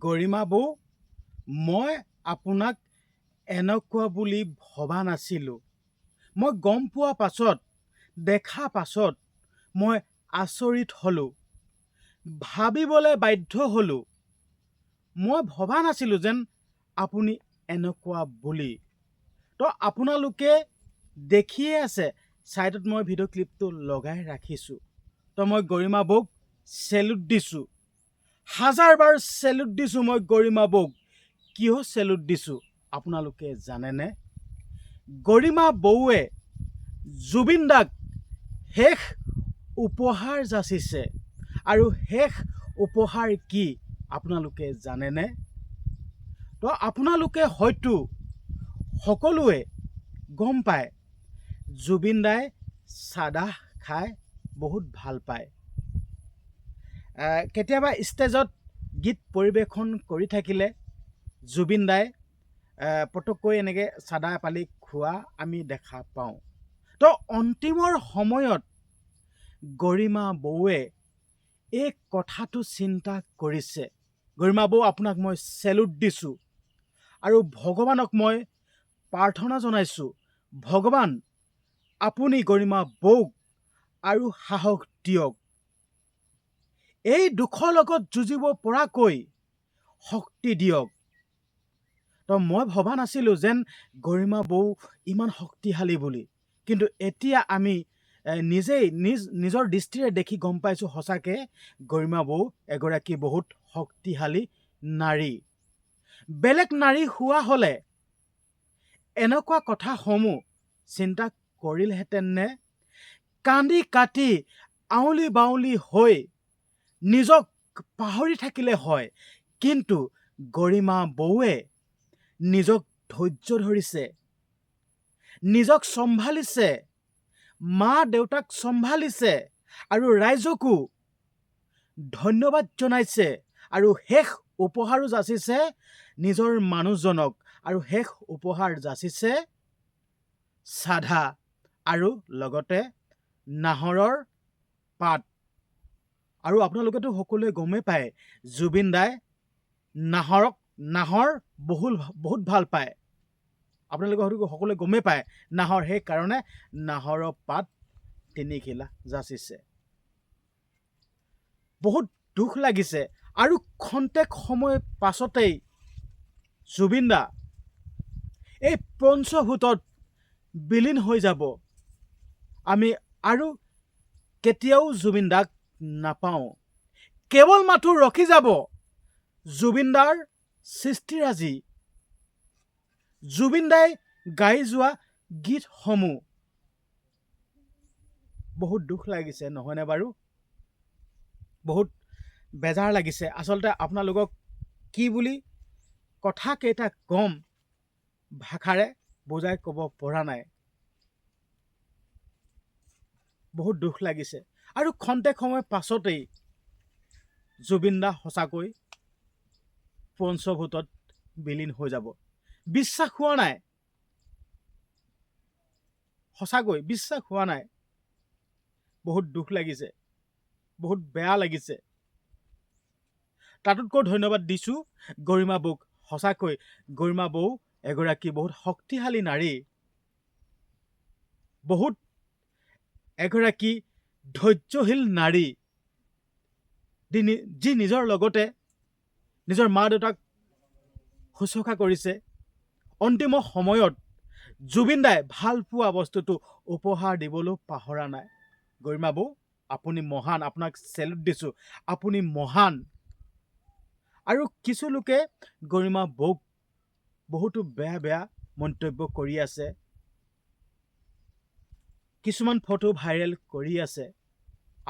গৰিমা বৌ, মই আপোনাক এনেকুৱা বুলি ভবা নাছিলোঁ। মই গম পোৱা পাছত, দেখা পাছত মই আচৰিত হ'লোঁ, ভাবিবলৈ বাধ্য হ'লোঁ। মই ভবা নাছিলোঁ যেন আপুনি এনেকুৱা বুলি। তো আপোনালোকে দেখিয়ে আছে, ছাইডত মই ভিডিঅ' ক্লিপটো লগাই ৰাখিছোঁ। তো মই গৰিমা বৌক চেলুট দিছোঁ, হাজাৰবাৰ চেলুট দিছোঁ মই গৰিমা বৌক। কিয় চেলুট দিছোঁ আপোনালোকে জানেনে? গৰিমা বৌৱে জুবিন দাক শেষ উপহাৰ যাচিছে, আৰু শেষ উপহাৰ কি আপোনালোকে জানেনে? তো আপোনালোকে হয়তো সকলোৱে গম পায়, জুবিন দাই চাদা খাই বহুত ভাল পায়। কেতিয়াবা ষ্টেজত গীত পৰিৱেশন কৰি থাকিলে জুবিন দাই পটককৈ এনেকৈ চাদা এপালি খোৱা আমি দেখা পাওঁ। তো অন্তিমৰ সময়ত গৰিমা বৌৱে এই কথাটো চিন্তা কৰিছে। গৰিমা বৌ, আপোনাক মই চেলুট দিছোঁ, আৰু ভগৱানক মই প্ৰাৰ্থনা জনাইছোঁ, ভগৱান আপুনি গৰিমা বৌক আৰু সাহস দিয়ক, এই দুখৰ লগত যুঁজিব পৰাকৈ শক্তি দিয়ক। তো মই ভবা নাছিলোঁ যেন গৰিমা বৌ ইমান শক্তিশালী বুলি, কিন্তু এতিয়া আমি নিজেই নিজৰ দৃষ্টিৰে দেখি গম পাইছোঁ, সঁচাকৈ গৰিমা বৌ এগৰাকী বহুত শক্তিশালী নাৰী। বেলেগ নাৰী হোৱা হ'লে এনেকুৱা কথাসমূহ চিন্তা কৰিলহেঁতেননে? কান্দি কাটি আউলি বাউলি হৈ নিজক পাহৰি থাকিলে হয়, কিন্তু গৰিমা বৌৱে নিজক ধৈৰ্য ধৰিছে, নিজক চম্ভালিছে, মা দেউতাক চম্ভালিছে, আৰু ৰাইজকো ধন্যবাদ জনাইছে, আৰু শেষ উপহাৰো যাচিছে নিজৰ মানুহজনক, আৰু শেষ উপহাৰ যাচিছে চাধা আৰু লগতে নাহৰৰ পাত। আৰু আপোনালোকেতো সকলোৱে গমেই পায়, জুবিন দাই নাহৰ বহুত ভাল পায়। আপোনালোকে হয়তো সকলোৱে গমেই পায় নাহৰ, সেইকাৰণে নাহৰৰ পাত 3 খিলা যাচিছে। বহুত দুখ লাগিছে। আৰু খন্তেক সময় পাছতেই জুবিন দা এই পঞ্চভূতত বিলীন হৈ যাব। আমি আৰু কেতিয়াও জুবিন দাক নাপাওঁ। কেৱল মাথো ৰখি যাব জুবিন দাৰ সৃষ্টিৰাজি, জুবিন দাই গাই যোৱা গীতসমূহ। বহুত দুখ লাগিছে, নহয়নে বাৰু? বহুত বেজাৰ লাগিছে। আচলতে আপোনালোকক কি বুলি কথা কেইটা কম, ভাষাৰে বুজাই ক'ব পৰা নাই। বহুত দুখ লাগিছে। আৰু খন্তেক সময় পাছতেই জুবিন দা সঁচাকৈ পঞ্চভূতত বিলীন হৈ যাব। বিশ্বাস হোৱা নাই, সঁচাকৈ বিশ্বাস হোৱা নাই। বহুত দুখ লাগিছে, বহুত বেয়া লাগিছে। তাতোতকৈ ধন্যবাদ দিছোঁ গৰিমা বৌক। সঁচাকৈ গৰিমা বৌ এগৰাকী বহুত শক্তিশালী নাৰী, বহুত এগৰাকী ধৈৰ্যশীল নাৰী, যি নিজৰ লগতে নিজৰ মা দেউতাক শুশ্ৰূষা কৰিছে। অন্তিম সময়ত জুবিন দাই ভাল পোৱা বস্তুটো উপহাৰ দিবলৈ পাহৰা নাই। গৰিমা বৌ, আপুনি মহান, আপোনাক চেলুট দিছোঁ, আপুনি মহান। আৰু কিছু লোকে গৰিমা বৌক বহুতো বেয়া মন্তব্য কৰি আছে, কিছুমান ফটো ভাইৰেল কৰি আছে।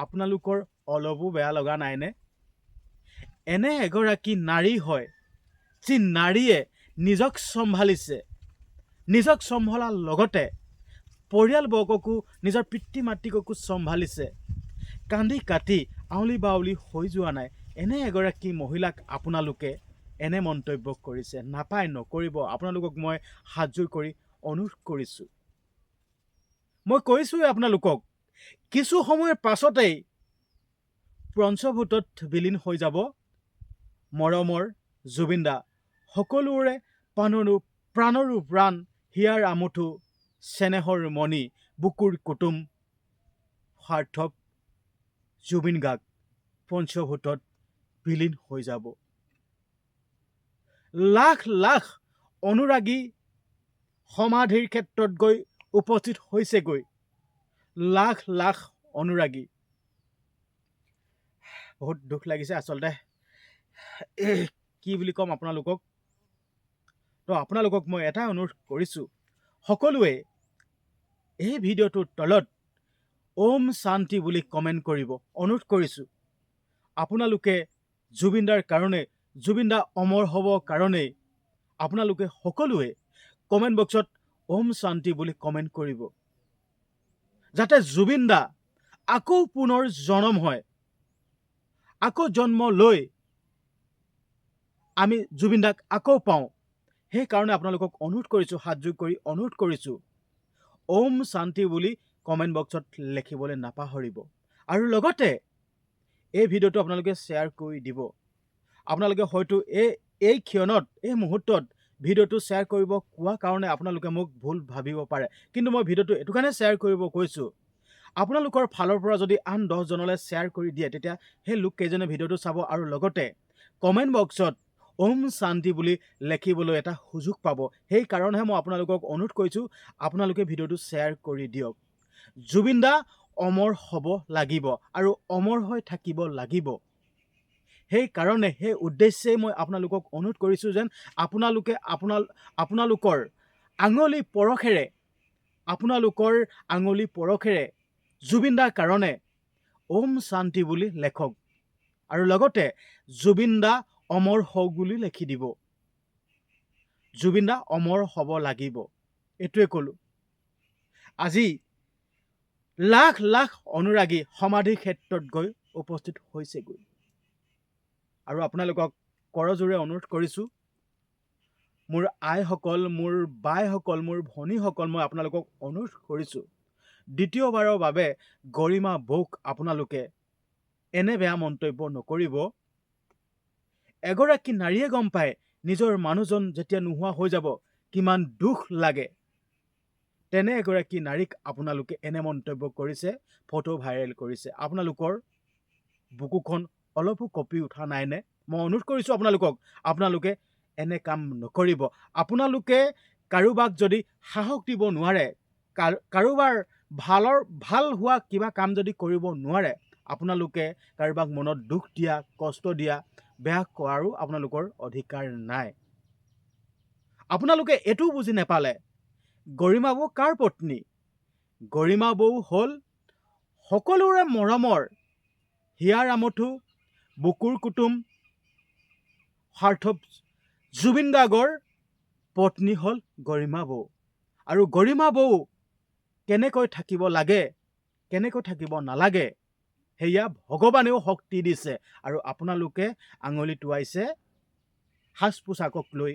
আপোনালোকৰ অলপো বেয়া লগা নাইনে? এনে এগৰাকী নাৰী হয়, যি নাৰীয়ে নিজক চম্ভালিছে, নিজক চম্ভালাৰ লগতে পৰিয়ালবৰ্গকো, নিজৰ পিতৃ মাতৃকো চম্ভালিছে, কান্দি কাটি আউলি বাউলি হৈ যোৱা নাই। এনে এগৰাকী মহিলাক আপোনালোকে এনে মন্তব্য কৰিছে। নাপায়, নকৰিব। আপোনালোকক মই হাতযোৰ কৰি অনুৰোধ কৰিছোঁ। মই কৈছোঁৱে আপোনালোকক, কিছু সময়ৰ পাছতেই পঞ্চভূতত বিলীন হৈ যাব মৰমৰ জুবিন দা সকলোৰে প্ৰাণৰো প্ৰাণ, হিয়াৰ আমঠু, চেনেহৰ মণি, বুকুৰ কুটুম, সাৰ্থক জুবিন গাৰ্গ পঞ্চভূতত বিলীন হৈ যাব। লাখ লাখ অনুৰাগী সমাধিৰ ক্ষেত্ৰত গৈ উপস্থিত হৈছেগৈ। লাখ লাখ অনুৰাগী। বহুত দুখ লাগিছে আচলতে। কি বুলি ক'ম আপোনালোকক। তো আপোনালোকক মই এটাই অনুৰোধ কৰিছোঁ, সকলোৱে এই ভিডিঅ'টোৰ তলত ওম শান্তি বুলি কমেণ্ট কৰিব অনুৰোধ কৰিছোঁ। আপোনালোকে জুবিন দাৰ কাৰণে, জুবিন দা অমৰ হ'বৰ কাৰণেই আপোনালোকে সকলোৱে কমেণ্ট বক্সত ওম শান্তি বুলি কমেণ্ট কৰিব, যাতে জুবিন দা আকৌ পুনৰ জনম হয়, আকৌ জন্ম লৈ আমি জুবিন দাক আকৌ পাওঁ। সেইকাৰণে আপোনালোকক অনুৰোধ কৰিছোঁ, হাতযোৰ কৰি অনুৰোধ কৰিছোঁ, ওম শান্তি বুলি কমেণ্ট বক্সত লিখিবলৈ নাপাহৰিব। আৰু লগতে এই ভিডিঅ'টো আপোনালোকে শ্বেয়াৰ কৰি দিব। আপোনালোকে হয়তো এই ক্ষণত, এই মুহূৰ্তত ভিডিঅ'টো শ্বেয়াৰ কৰিব কোৱা কাৰণে আপোনালোকে মোক ভুল ভাবিব পাৰে, কিন্তু মই ভিডিঅ'টো এইটো কাৰণে শ্বেয়াৰ কৰিব কৈছোঁ, আপোনালোকৰ ফালৰ পৰা যদি আন 10 জনলৈ শ্বেয়াৰ কৰি দিয়ে, তেতিয়া সেই লোককেইজনে ভিডিঅ'টো চাব আৰু লগতে কমেণ্ট বক্সত ওম শান্তি বুলি লিখিবলৈ এটা সুযোগ পাব। সেইকাৰণেহে মই আপোনালোকক অনুৰোধ কৰিছোঁ, আপোনালোকে ভিডিঅ'টো শ্বেয়াৰ কৰি দিয়ক। জুবিন দা অমৰ হ'ব লাগিব আৰু অমৰ হৈ থাকিব লাগিব। সেইকাৰণে সেই উদ্দেশ্যেই মই আপোনালোকক অনুৰোধ কৰিছোঁ যেন আপোনালোকৰ আঙুলি পৰশেৰে জুবিন দাৰ কাৰণে ওম শান্তি বুলি লেখক আৰু লগতে জুবিন দা অমৰ হওক বুলি লিখি দিব। জুবিন দা অমৰ হ'ব লাগিব, এইটোৱে ক'লোঁ। আজি লাখ লাখ অনুৰাগী সমাধিৰ ক্ষেত্ৰত গৈ উপস্থিত হৈছেগৈ। আৰু আপোনালোকক কৰজোৰে অনুৰোধ কৰিছোঁ, মোৰ আইসকল, মোৰ বাইসকল, মোৰ ভনীসকল, মই আপোনালোকক অনুৰোধ কৰিছোঁ, দ্বিতীয়বাৰৰ বাবে গৰিমা বৌক আপোনালোকে এনে বেয়া মন্তব্য নকৰিব। এগৰাকী নাৰীয়ে গম পায় নিজৰ মানুহজন যেতিয়া নোহোৱা হৈ যাব কিমান দুখ লাগে। তেনে এগৰাকী নাৰীক আপোনালোকে এনে মন্তব্য কৰিছে, ফটো ভাইৰেল কৰিছে। আপোনালোকৰ বুকুখন অলপো কঁপি উঠা নাইনে? মই অনুৰোধ কৰিছোঁ আপোনালোকে এনে কাম নকৰিব। আপোনালোকে কাৰোবাক যদি সাহস দিব নোৱাৰে, কাৰোবাৰ ভাল হোৱা কিবা কাম যদি কৰিব নোৱাৰে, আপোনালোকে কাৰোবাক মনত দুখ দিয়া, কষ্ট দিয়া, বেয়া কৰাৰো আপোনালোকৰ অধিকাৰ নাই। আপোনালোকে এইটো বুজি নাপালে, গৰিমা বৌ কাৰ পত্নী? গৰিমা বৌ হ'ল সকলোৰে মৰমৰ হিয়াৰ আমঠু, বুকুৰ কুটুম, সাৰ্থক জুবিন গাৰ্গৰ পত্নী হ'ল গৰিমা বৌ। আৰু গৰিমা বৌ কেনেকৈ থাকিব লাগে, কেনেকৈ থাকিব নালাগে, সেয়া ভগৱানেও শক্তি দিছে। আৰু আপোনালোকে আঙুলি টোৱাইছে সাজ পোছাকক লৈ,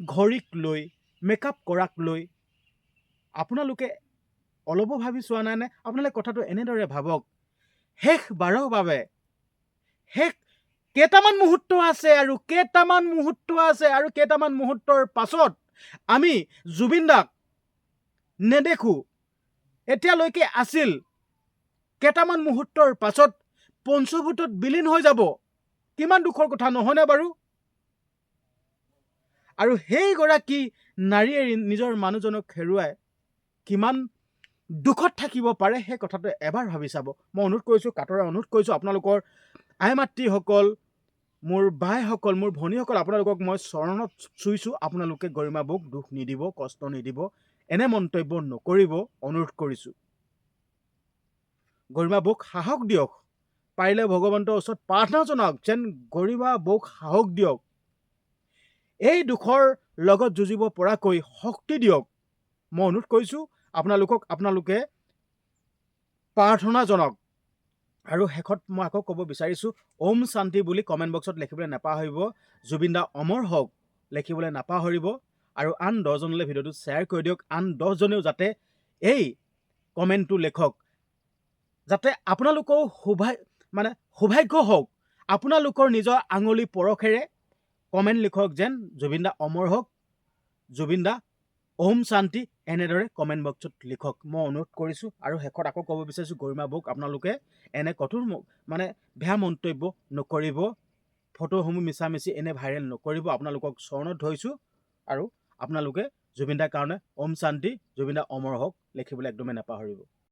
ঘড়ীক লৈ, মেকআপ কৰাক লৈ। আপোনালোকে অলপো ভাবি চোৱা নাইনে? আপোনালোকে কথাটো এনেদৰে ভাবক, শেষবাৰৰ বাবে কেইটামান মুহূৰ্ত আছে আৰু কেইটামান মুহূৰ্তৰ পাছত আমি জুবিন দাক নেদেখোঁ। এতিয়ালৈকে আছিল, কেইটামান মুহূৰ্তৰ পাছত পঞ্চভূতত বিলীন হৈ যাব। কিমান দুখৰ কথা নহয়নে বাৰু? আৰু সেইগৰাকী নাৰীয়ে নিজৰ মানুহজনক হেৰুৱাই কিমান দুখত থাকিব পাৰে, সেই কথাটো এবাৰ ভাবি চাব। মই অনুৰোধ কৰিছোঁ, কাটৰে অনুৰোধ কৰিছোঁ, আপোনালোকৰ আই মাতৃসকল, মোৰ বাইসকল, মোৰ ভনীসকল, আপোনালোকক মই চৰণত চুইছোঁ। আপোনালোকে গৰিমা বৌক দুখ নিদিব, কষ্ট নিদিব, এনে মন্তব্য নকৰিব, অনুৰোধ কৰিছোঁ। গৰিমা বৌক সাহস দিয়ক। পাৰিলে ভগৱন্তৰ ওচৰত প্ৰাৰ্থনা জনাওক যেন গৰিমা বৌক সাহস দিয়ক, এই দুখৰ লগত যুঁজিব পৰাকৈ শক্তি দিয়ক। মই অনুৰোধ কৰিছোঁ আপোনালোকে প্ৰাৰ্থনা জনাওক। আৰু শেষত মই আকৌ ক'ব বিচাৰিছোঁ, ওম শান্তি বুলি কমেণ্ট বক্সত লিখিবলৈ নাপাহৰিব। জুবিন দা অমৰ হওক লিখিবলৈ নাপাহৰিব। আৰু আন 10 জনলৈ ভিডিঅ'টো শ্বেয়াৰ কৰি দিয়ক। আন 10 জনেও যাতে এই কমেণ্টটো লিখক, যাতে আপোনালোকেও সৌভাগ্য হওক, আপোনালোকৰ নিজৰ আঙুলি পৰশেৰে কমেণ্ট লিখক যেন জুবিন দা অমৰ হওক, জুবিন দা ওম শান্তি, এনেদৰে কমেণ্ট বক্সত লিখক মই অনুৰোধ কৰিছোঁ। আৰু শেষত আকৌ ক'ব বিচাৰিছোঁ গৰিমা বৌক আপোনালোকে এনে কঠোৰ মানে বেয়া মন্তব্য নকৰিব, ফটোসমূহ মিছামিছি এনে ভাইৰেল নকৰিব, আপোনালোকক চৰণত ধৰিছোঁ। আৰু আপোনালোকে জুবিন দাৰ কাৰণে ওম শান্তি, জুবিন দা অমৰ হওক লিখিবলৈ একদমেই নাপাহৰিব।